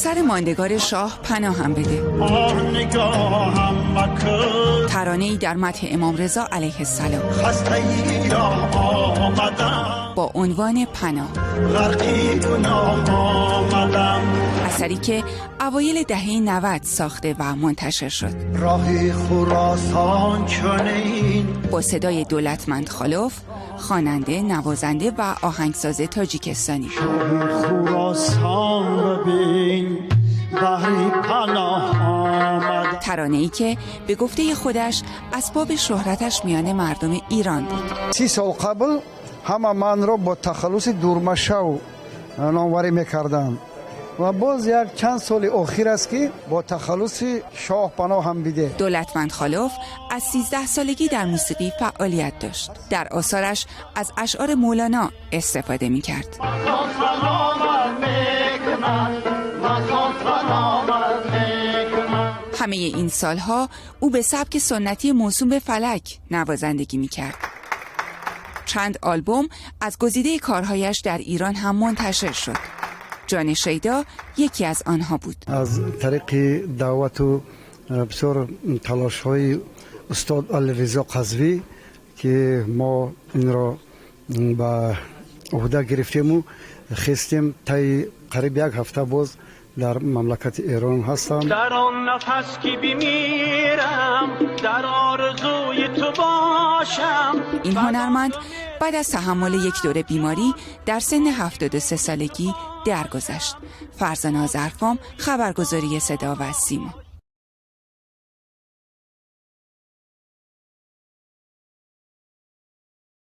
اثر ماندگار شاه پناهم بده. ترانه‌ای در مدح امام رضا علیه السلام با عنوان پناه. اثری که اوایل دهه 90 ساخته و منتشر شد. راه خراسان چنین با صدای دولتمند خالف، خواننده، نوازنده و آهنگساز تاجیکستانی. خراسان ببین بحری پناه آمد. ترانه‌ای که به گفته خودش اسباب شهرتش میان مردم ایران بود. 30 سال قبل همه من را با تخلص دورمشو ناموری میکردند و باز یک چند سال اخیر است که با تخلص شاه پناه هم بیده. دولتمند خالف از 13 سالگی در موسیقی فعالیت داشت. در آثارش از اشعار مولانا استفاده میکرد. همه این سالها او به سبک سنتی موسوم به فلک نوازندگی میکرد. چند آلبوم از گزیده کارهایش در ایران هم منتشر شد. جان شیدا یکی از آنها بود. از طریق دعوت و بسیار تلاش های استاد علیرضا قزوی که ما این را به عهده گرفتیم و خواستیم تا قریب یک هفته باز در مملکت ایران هستم. در آن نفس که بمیرم در آرزوی تو باشم. این هنرمند بعد از تحمل یک دوره بیماری در سن 73 سالگی درگذشت. فرزانه آذرفام، خبرگزاری صدا و سیما.